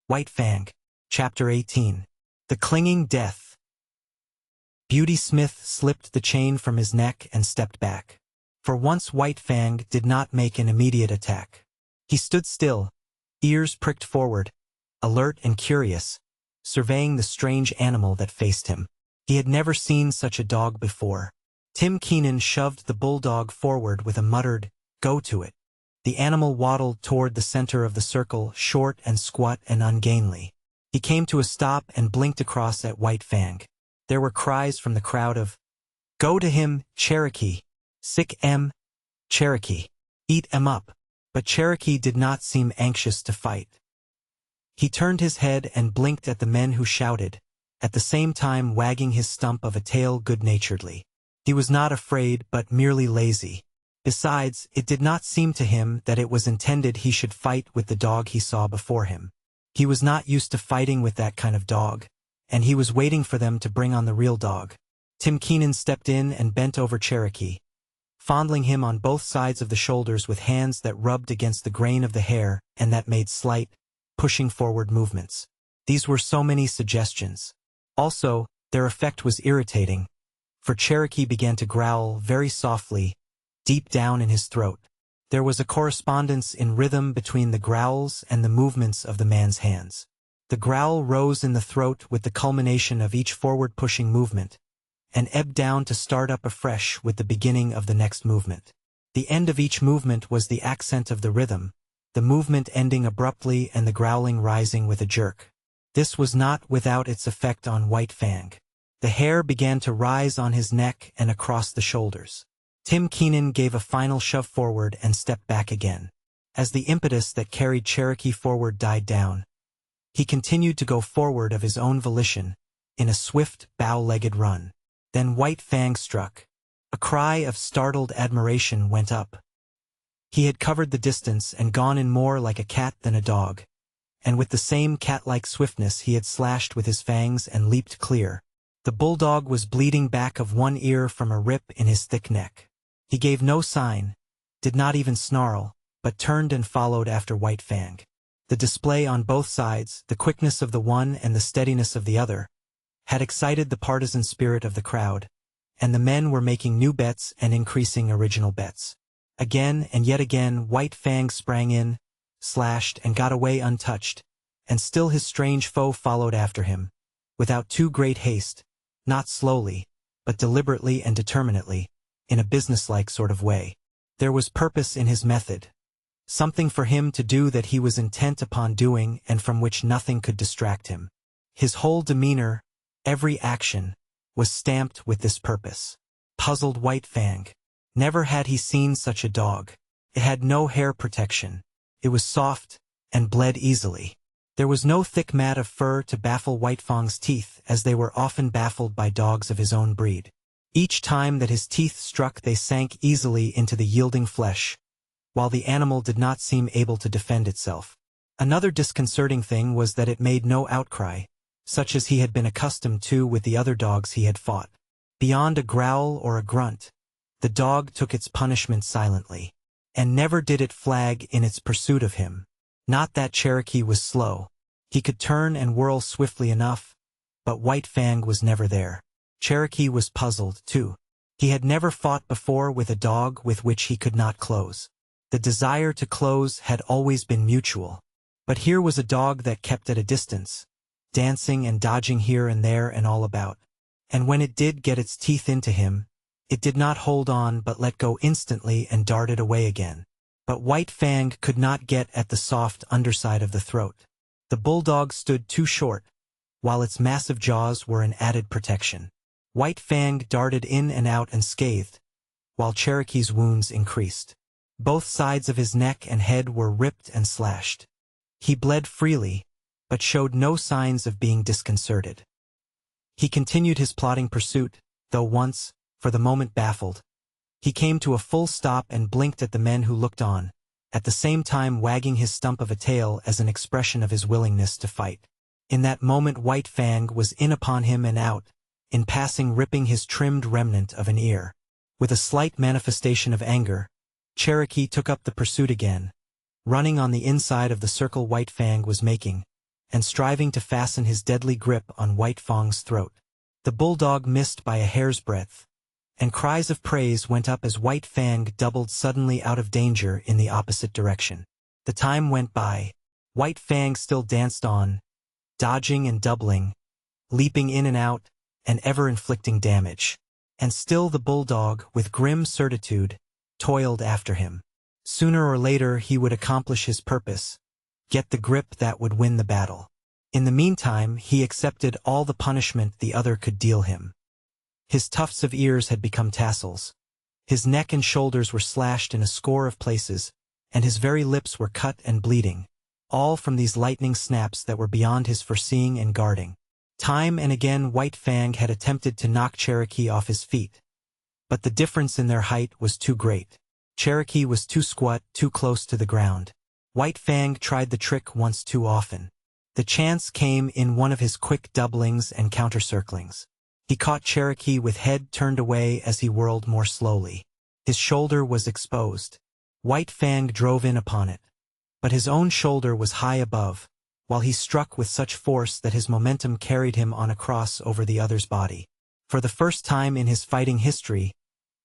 White Fang. Chapter 18. The Clinging Death. Beauty Smith slipped the chain from his neck and stepped back. For once White Fang did not make an immediate attack. He stood still, ears pricked forward, alert and curious, surveying the strange animal that faced him. He had never seen such a dog before. Tim Keenan shoved the bulldog forward with a muttered, "Go to it." The animal waddled toward the center of the circle, short and squat and ungainly. He came to a stop and blinked across at White Fang. There were cries from the crowd of, "Go to him, Cherokee! Sick em, Cherokee! Eat em up!" But Cherokee did not seem anxious to fight. He turned his head and blinked at the men who shouted, at the same time wagging his stump of a tail good-naturedly. He was not afraid but merely lazy. Besides, it did not seem to him that it was intended he should fight with the dog he saw before him. He was not used to fighting with that kind of dog, and he was waiting for them to bring on the real dog. Tim Keenan stepped in and bent over Cherokee, fondling him on both sides of the shoulders with hands that rubbed against the grain of the hair and that made slight, pushing forward movements. These were so many suggestions. Also, their effect was irritating, for Cherokee began to growl very softly, deep down in his throat. There was a correspondence in rhythm between the growls and the movements of the man's hands. The growl rose in the throat with the culmination of each forward-pushing movement, and ebbed down to start up afresh with the beginning of the next movement. The end of each movement was the accent of the rhythm, the movement ending abruptly and the growling rising with a jerk. This was not without its effect on White Fang. The hair began to rise on his neck and across the shoulders. Tim Keenan gave a final shove forward and stepped back again. As the impetus that carried Cherokee forward died down, he continued to go forward of his own volition, in a swift, bow-legged run. Then White Fang struck. A cry of startled admiration went up. He had covered the distance and gone in more like a cat than a dog, and with the same cat-like swiftness he had slashed with his fangs and leaped clear. The bulldog was bleeding back of one ear from a rip in his thick neck. He gave no sign, did not even snarl, but turned and followed after White Fang. The display on both sides, the quickness of the one and the steadiness of the other, had excited the partisan spirit of the crowd, and the men were making new bets and increasing original bets. Again and yet again White Fang sprang in, slashed and got away untouched, and still his strange foe followed after him, without too great haste, not slowly, but deliberately and determinately, in a businesslike sort of way. There was purpose in his method, something for him to do that he was intent upon doing and from which nothing could distract him. His whole demeanor, every action, was stamped with this purpose. Puzzled White Fang. Never had he seen such a dog. It had no hair protection. It was soft and bled easily. There was no thick mat of fur to baffle White Fang's teeth as they were often baffled by dogs of his own breed. Each time that his teeth struck they sank easily into the yielding flesh, while the animal did not seem able to defend itself. Another disconcerting thing was that it made no outcry, such as he had been accustomed to with the other dogs he had fought. Beyond a growl or a grunt, the dog took its punishment silently, and never did it flag in its pursuit of him. Not that Cherokee was slow. He could turn and whirl swiftly enough, but White Fang was never there. Cherokee was puzzled, too. He had never fought before with a dog with which he could not close. The desire to close had always been mutual. But here was a dog that kept at a distance, dancing and dodging here and there and all about. And when it did get its teeth into him, it did not hold on but let go instantly and darted away again. But White Fang could not get at the soft underside of the throat. The bulldog stood too short, while its massive jaws were an added protection. White Fang darted in and out unscathed, while Cherokee's wounds increased. Both sides of his neck and head were ripped and slashed. He bled freely, but showed no signs of being disconcerted. He continued his plodding pursuit, though once, for the moment baffled, he came to a full stop and blinked at the men who looked on, at the same time wagging his stump of a tail as an expression of his willingness to fight. In that moment White Fang was in upon him and out, in passing ripping his trimmed remnant of an ear. With a slight manifestation of anger, Cherokee took up the pursuit again, running on the inside of the circle White Fang was making, and striving to fasten his deadly grip on White Fang's throat. The bulldog missed by a hair's breadth, and cries of praise went up as White Fang doubled suddenly out of danger in the opposite direction. The time went by. White Fang still danced on, dodging and doubling, leaping in and out, and ever inflicting damage. And still the bulldog, with grim certitude, toiled after him. Sooner or later he would accomplish his purpose, get the grip that would win the battle. In the meantime he accepted all the punishment the other could deal him. His tufts of ears had become tassels. His neck and shoulders were slashed in a score of places, and his very lips were cut and bleeding, all from these lightning snaps that were beyond his foreseeing and guarding. Time and again White Fang had attempted to knock Cherokee off his feet, but the difference in their height was too great. Cherokee was too squat, too close to the ground. White Fang tried the trick once too often. The chance came in one of his quick doublings and countercirclings. He caught Cherokee with head turned away as he whirled more slowly. His shoulder was exposed. White Fang drove in upon it, but his own shoulder was high above, while he struck with such force that his momentum carried him on across over the other's body. For the first time in his fighting history,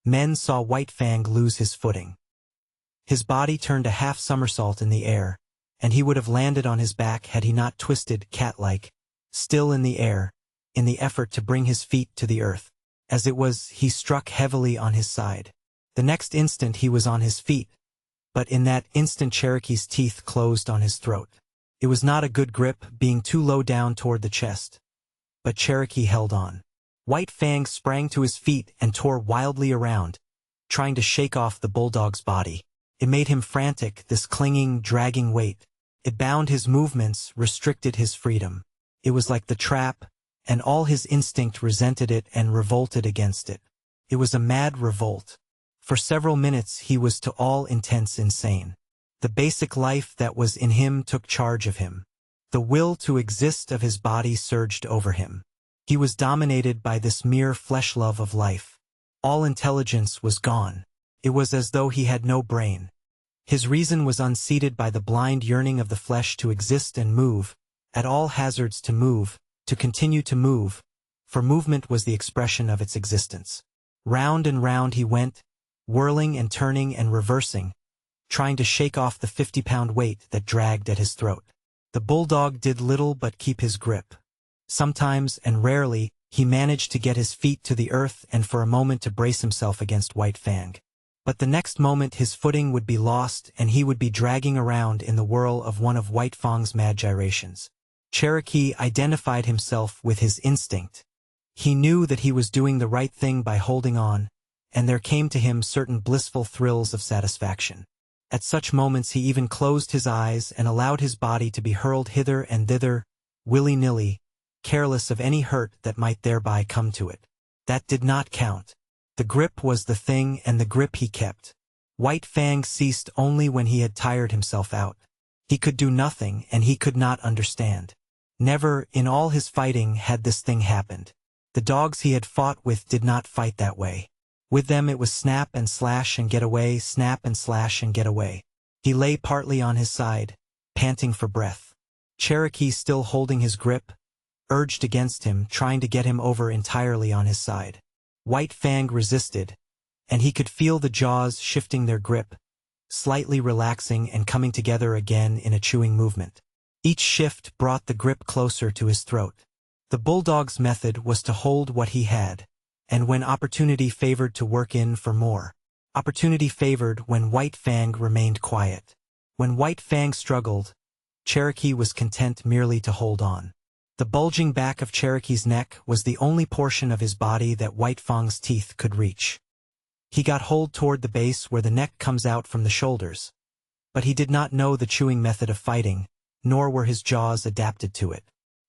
men saw White Fang lose his footing. His body turned a half somersault in the air, and he would have landed on his back had he not twisted, cat-like, still in the air, in the effort to bring his feet to the earth. As it was, he struck heavily on his side. The next instant he was on his feet, but in that instant Cherokee's teeth closed on his throat. It was not a good grip, being too low down toward the chest, but Cherokee held on. White Fang sprang to his feet and tore wildly around, trying to shake off the bulldog's body. It made him frantic, this clinging, dragging weight. It bound his movements, restricted his freedom. It was like the trap, and all his instinct resented it and revolted against it. It was a mad revolt. For several minutes he was to all intents insane. The basic life that was in him took charge of him. The will to exist of his body surged over him. He was dominated by this mere flesh love of life. All intelligence was gone. It was as though he had no brain. His reason was unseated by the blind yearning of the flesh to exist and move, at all hazards to move, to continue to move, for movement was the expression of its existence. Round and round he went, whirling and turning and reversing, trying to shake off the 50-pound weight that dragged at his throat. The bulldog did little but keep his grip. Sometimes, and rarely, he managed to get his feet to the earth and for a moment to brace himself against White Fang. But the next moment his footing would be lost and he would be dragging around in the whirl of one of White Fang's mad gyrations. Cherokee identified himself with his instinct. He knew that he was doing the right thing by holding on, and there came to him certain blissful thrills of satisfaction. At such moments he even closed his eyes and allowed his body to be hurled hither and thither, willy-nilly, careless of any hurt that might thereby come to it. That did not count. The grip was the thing, and the grip he kept. White Fang ceased only when he had tired himself out. He could do nothing, and he could not understand. Never, in all his fighting, had this thing happened. The dogs he had fought with did not fight that way. With them it was snap and slash and get away, snap and slash and get away. He lay partly on his side, panting for breath. Cherokee, still holding his grip, urged against him, trying to get him over entirely on his side. White Fang resisted, and he could feel the jaws shifting their grip, slightly relaxing and coming together again in a chewing movement. Each shift brought the grip closer to his throat. The bulldog's method was to hold what he had, and when opportunity favored to work in for more. Opportunity favored when White Fang remained quiet. When White Fang struggled, Cherokee was content merely to hold on. The bulging back of Cherokee's neck was the only portion of his body that White Fang's teeth could reach. He got hold toward the base where the neck comes out from the shoulders, but he did not know the chewing method of fighting, nor were his jaws adapted to it.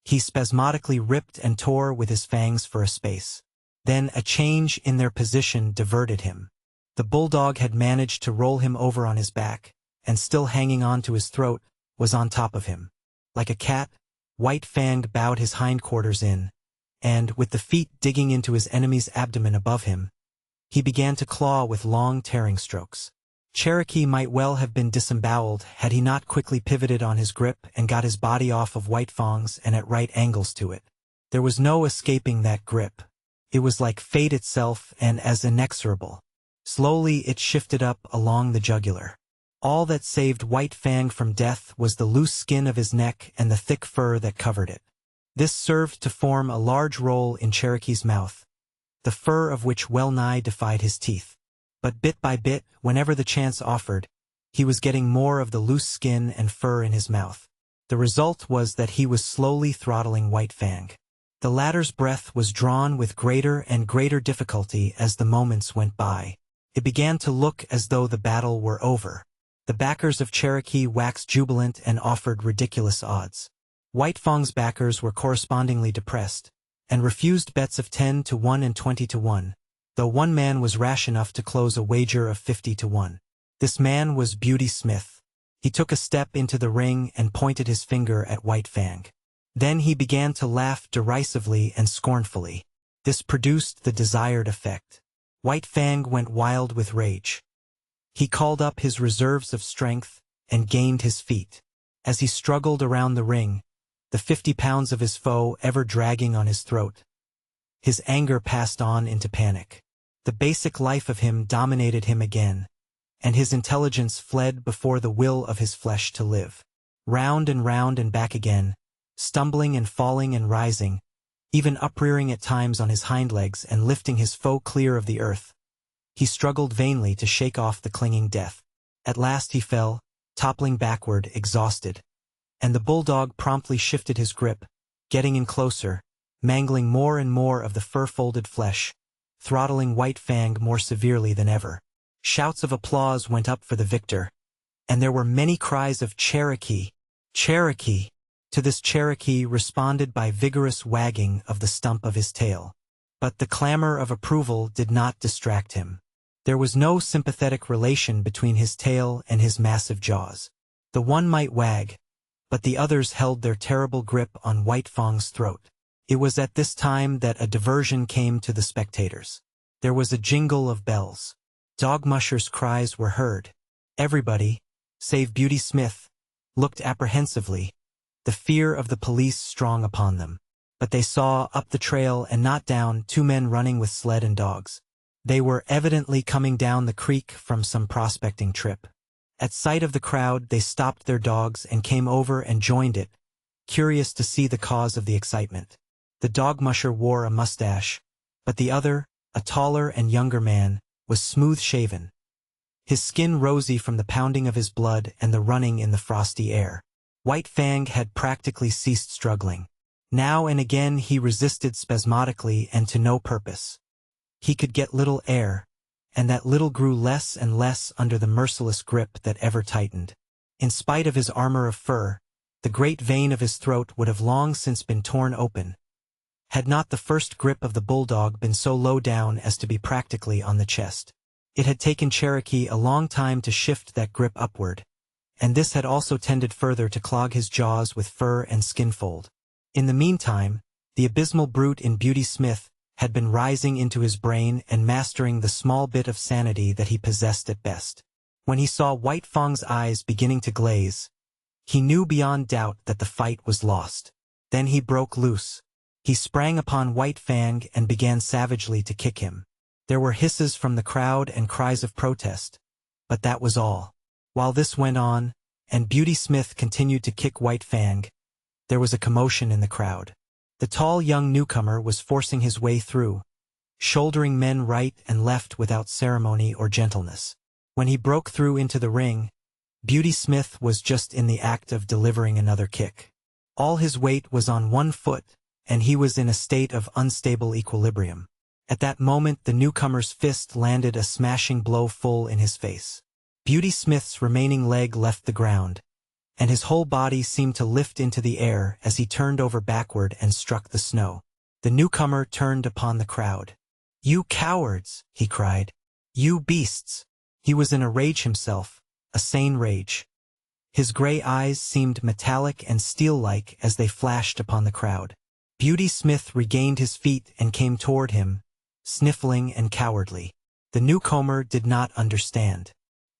He spasmodically ripped and tore with his fangs for a space. Then a change in their position diverted him. The bulldog had managed to roll him over on his back, and still hanging on to his throat, was on top of him. Like a cat, White Fang bowed his hindquarters in, and, with the feet digging into his enemy's abdomen above him, he began to claw with long tearing strokes. Cherokee might well have been disemboweled had he not quickly pivoted on his grip and got his body off of White Fang's and at right angles to it. There was no escaping that grip. It was like fate itself and as inexorable. Slowly it shifted up along the jugular. All that saved White Fang from death was the loose skin of his neck and the thick fur that covered it. This served to form a large roll in Cherokee's mouth, the fur of which well-nigh defied his teeth. But bit by bit, whenever the chance offered, he was getting more of the loose skin and fur in his mouth. The result was that he was slowly throttling White Fang. The latter's breath was drawn with greater and greater difficulty as the moments went by. It began to look as though the battle were over. The backers of Cherokee waxed jubilant and offered ridiculous odds. White Fang's backers were correspondingly depressed, and refused bets of 10-1 and 20-1. Though one man was rash enough to close a wager of 50-1. This man was Beauty Smith. He took a step into the ring and pointed his finger at White Fang. Then he began to laugh derisively and scornfully. This produced the desired effect. White Fang went wild with rage. He called up his reserves of strength and gained his feet. As he struggled around the ring, the 50 pounds of his foe ever dragging on his throat, his anger passed on into panic. The basic life of him dominated him again, and his intelligence fled before the will of his flesh to live. Round and back again, stumbling and falling and rising, even uprearing at times on his hind legs and lifting his foe clear of the earth. He struggled vainly to shake off the clinging death. At last he fell, toppling backward, exhausted. And the bulldog promptly shifted his grip, getting in closer, mangling more and more of the fur-folded flesh, throttling White Fang more severely than ever. Shouts of applause went up for the victor, and there were many cries of "Cherokee! Cherokee!" To this Cherokee responded by vigorous wagging of the stump of his tail. But the clamor of approval did not distract him. There was no sympathetic relation between his tail and his massive jaws. The one might wag, but the others held their terrible grip on White Fang's throat. It was at this time that a diversion came to the spectators. There was a jingle of bells. Dog mushers' cries were heard. Everybody, save Beauty Smith, looked apprehensively, the fear of the police strong upon them. But they saw, up the trail and not down, 2 men running with sled and dogs. They were evidently coming down the creek from some prospecting trip. At sight of the crowd, they stopped their dogs and came over and joined it, curious to see the cause of the excitement. The dog musher wore a mustache, but the other, a taller and younger man, was smooth-shaven, his skin rosy from the pounding of his blood and the running in the frosty air. White Fang had practically ceased struggling. Now and again he resisted spasmodically and to no purpose. He could get little air, and that little grew less and less under the merciless grip that ever tightened. In spite of his armor of fur, the great vein of his throat would have long since been torn open, had not the first grip of the bulldog been so low down as to be practically on the chest. It had taken Cherokee a long time to shift that grip upward, and this had also tended further to clog his jaws with fur and skin fold. In the meantime, the abysmal brute in Beauty Smith had been rising into his brain and mastering the small bit of sanity that he possessed at best. When he saw White Fang's eyes beginning to glaze, he knew beyond doubt that the fight was lost. Then he broke loose. He sprang upon White Fang and began savagely to kick him. There were hisses from the crowd and cries of protest, but that was all. While this went on, and Beauty Smith continued to kick White Fang, there was a commotion in the crowd. The tall young newcomer was forcing his way through, shouldering men right and left without ceremony or gentleness. When he broke through into the ring, Beauty Smith was just in the act of delivering another kick. All his weight was on one foot, and he was in a state of unstable equilibrium. At that moment the newcomer's fist landed a smashing blow full in his face. Beauty Smith's remaining leg left the ground, and his whole body seemed to lift into the air as he turned over backward and struck the snow. The newcomer turned upon the crowd. "You cowards!" he cried. "You beasts!" He was in a rage himself, a sane rage. His gray eyes seemed metallic and steel-like as they flashed upon the crowd. Beauty Smith regained his feet and came toward him, sniffling and cowardly. The newcomer did not understand.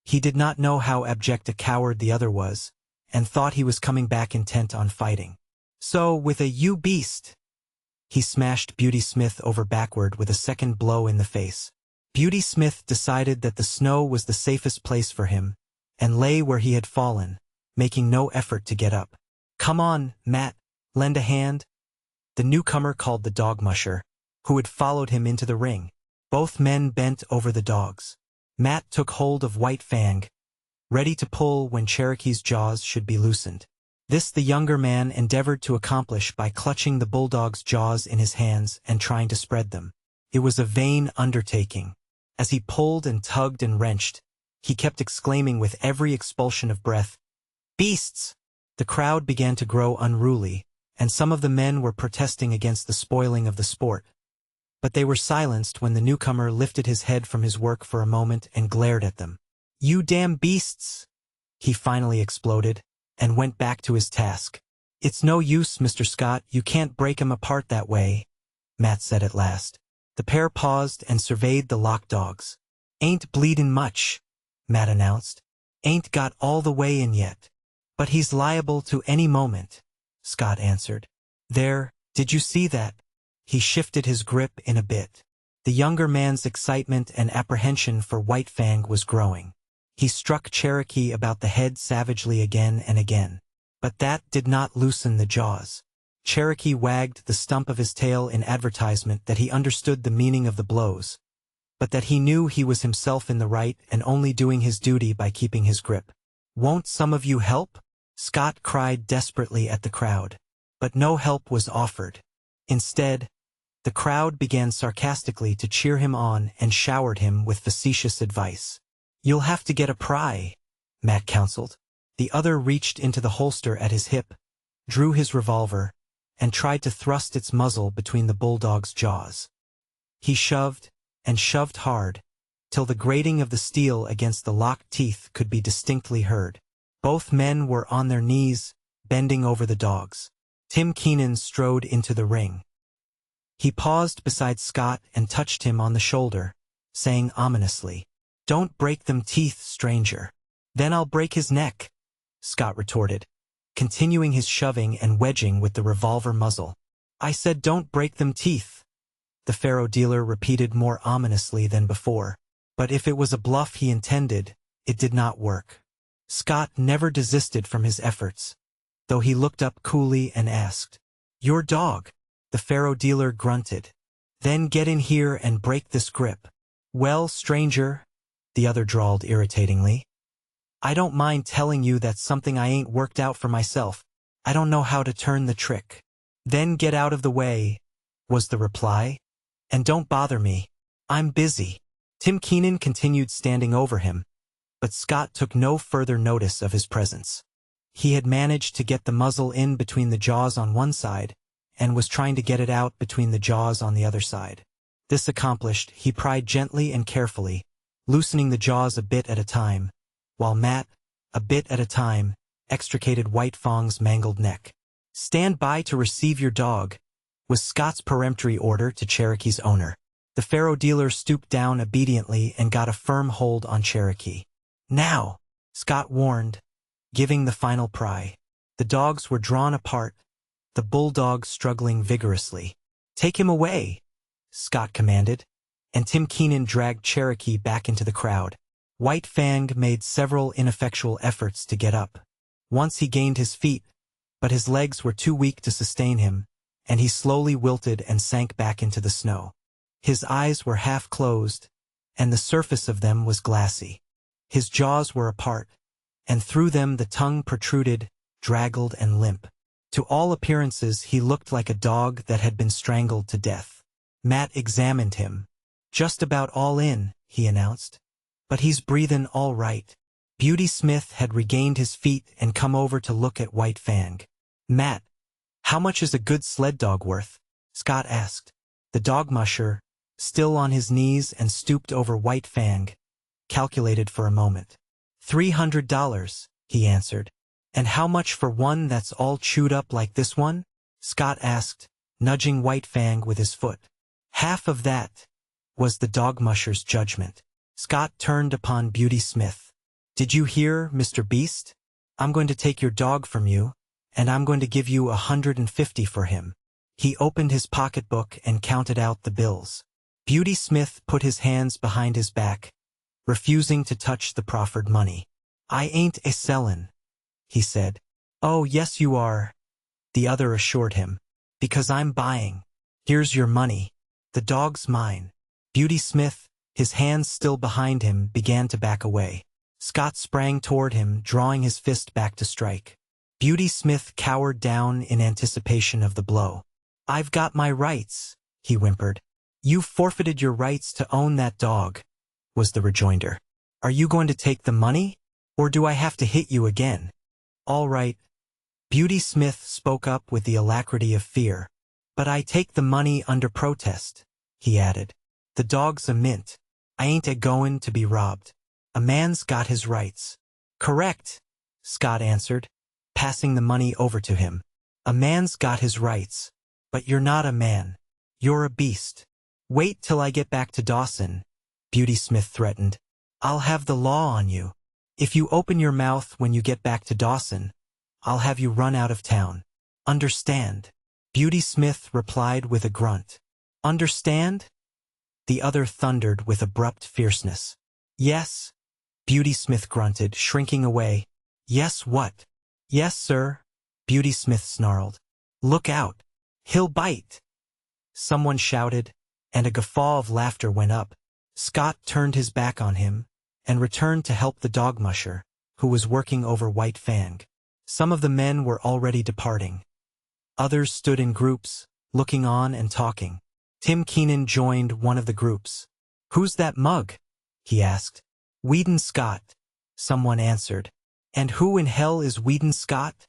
He did not know how abject a coward the other was, and thought he was coming back intent on fighting. So, with a "you beast," he smashed Beauty Smith over backward with a second blow in the face. Beauty Smith decided that the snow was the safest place for him, and lay where he had fallen, making no effort to get up. "Come on, Matt, lend a hand," the newcomer called the dog musher, who had followed him into the ring. Both men bent over the dogs. Matt took hold of White Fang, ready to pull when Cherokee's jaws should be loosened. This the younger man endeavored to accomplish by clutching the bulldog's jaws in his hands and trying to spread them. It was a vain undertaking. As he pulled and tugged and wrenched, he kept exclaiming with every expulsion of breath, "Beasts!" The crowd began to grow unruly, and some of the men were protesting against the spoiling of the sport. But they were silenced when the newcomer lifted his head from his work for a moment and glared at them. "You damn beasts!" he finally exploded, and went back to his task. "It's no use, Mr. Scott, you can't break 'em apart that way," Matt said at last. The pair paused and surveyed the locked dogs. "Ain't bleedin' much," Matt announced. "Ain't got all the way in yet. But he's liable to any moment," Scott answered. "There, did you see that?" He shifted his grip in a bit. The younger man's excitement and apprehension for White Fang was growing. He struck Cherokee about the head savagely again and again. But that did not loosen the jaws. Cherokee wagged the stump of his tail in advertisement that he understood the meaning of the blows, but that he knew he was himself in the right and only doing his duty by keeping his grip. "Won't some of you help?" Scott cried desperately at the crowd. But no help was offered. Instead, the crowd began sarcastically to cheer him on and showered him with facetious advice. "You'll have to get a pry," Matt counseled. The other reached into the holster at his hip, drew his revolver, and tried to thrust its muzzle between the bulldog's jaws. He shoved, and shoved hard, till the grating of the steel against the locked teeth could be distinctly heard. Both men were on their knees, bending over the dogs. Tim Keenan strode into the ring. He paused beside Scott and touched him on the shoulder, saying ominously, "Don't break them teeth, stranger." "Then I'll break his neck," Scott retorted, continuing his shoving and wedging with the revolver muzzle. "I said don't break them teeth," the faro dealer repeated more ominously than before. But if it was a bluff he intended, it did not work. Scott never desisted from his efforts, though he looked up coolly and asked, "Your dog?" The faro dealer grunted. "Then get in here and break this grip." "Well, stranger," the other drawled irritatingly, "I don't mind telling you that's something I ain't worked out for myself. I don't know how to turn the trick." "Then get out of the way," was the reply, "and don't bother me. I'm busy." Tim Keenan continued standing over him, but Scott took no further notice of his presence. He had managed to get the muzzle in between the jaws on one side, and was trying to get it out between the jaws on the other side. This accomplished, he pried gently and carefully, loosening the jaws a bit at a time, while Matt, a bit at a time, extricated White Fang's mangled neck. "Stand by to receive your dog," was Scott's peremptory order to Cherokee's owner. The faro dealer stooped down obediently and got a firm hold on Cherokee. "Now," Scott warned, giving the final pry. The dogs were drawn apart, the bulldog struggling vigorously. "Take him away," Scott commanded, and Tim Keenan dragged Cherokee back into the crowd. White Fang made several ineffectual efforts to get up. Once he gained his feet, but his legs were too weak to sustain him, and he slowly wilted and sank back into the snow. His eyes were half closed, and the surface of them was glassy. His jaws were apart, and through them the tongue protruded, draggled and limp. To all appearances he looked like a dog that had been strangled to death. Matt examined him. "Just about all in," he announced. "But he's breathin' all right." Beauty Smith had regained his feet and come over to look at White Fang. "Matt, how much is a good sled dog worth?" Scott asked. The dog musher, still on his knees and stooped over White Fang, calculated for a moment. $300, he answered. "And how much for one that's all chewed up like this one?" Scott asked, nudging White Fang with his foot. "Half of that," was the dog musher's judgment. Scott turned upon Beauty Smith. Did you hear, Mr. Beast? I'm going to take your dog from you, and I'm going to give you 150 for him. He opened his pocketbook and counted out the bills. Beauty Smith put his hands behind his back, refusing to touch the proffered money. I ain't a sellin', he said. Oh, yes you are, the other assured him. Because I'm buying. Here's your money. The dog's mine. Beauty Smith, his hands still behind him, began to back away. Scott sprang toward him, drawing his fist back to strike. Beauty Smith cowered down in anticipation of the blow. I've got my rights, he whimpered. You've forfeited your rights to own that dog, was the rejoinder. Are you going to take the money, or do I have to hit you again? All right. Beauty Smith spoke up with the alacrity of fear. But I take the money under protest, he added. The dog's a mint. I ain't a-goin' to be robbed. A man's got his rights. Correct, Scott answered, passing the money over to him. A man's got his rights. But you're not a man. You're a beast. Wait till I get back to Dawson, Beauty Smith threatened. I'll have the law on you. If you open your mouth when you get back to Dawson, I'll have you run out of town. Understand? Beauty Smith replied with a grunt. Understand? The other thundered with abrupt fierceness. Yes, Beauty Smith grunted, shrinking away. Yes, what? Yes, sir, Beauty Smith snarled. Look out. He'll bite. Someone shouted, and a guffaw of laughter went up. Scott turned his back on him and returned to help the dog musher, who was working over White Fang. Some of the men were already departing. Others stood in groups, looking on and talking. Tim Keenan joined one of the groups. Who's that mug? He asked. Weedon Scott, someone answered. And who in hell is Weedon Scott?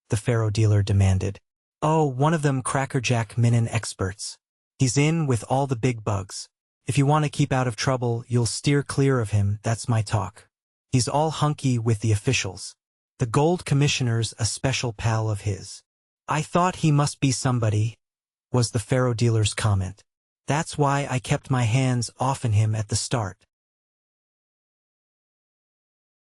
The faro dealer demanded. Oh, one of them crackerjack minin experts. He's in with all the big bugs. If you want to keep out of trouble, you'll steer clear of him, that's my talk. He's all hunky with the officials. The Gold Commissioner's a special pal of his. I thought he must be somebody, was the faro dealer's comment. That's why I kept my hands off him at the start.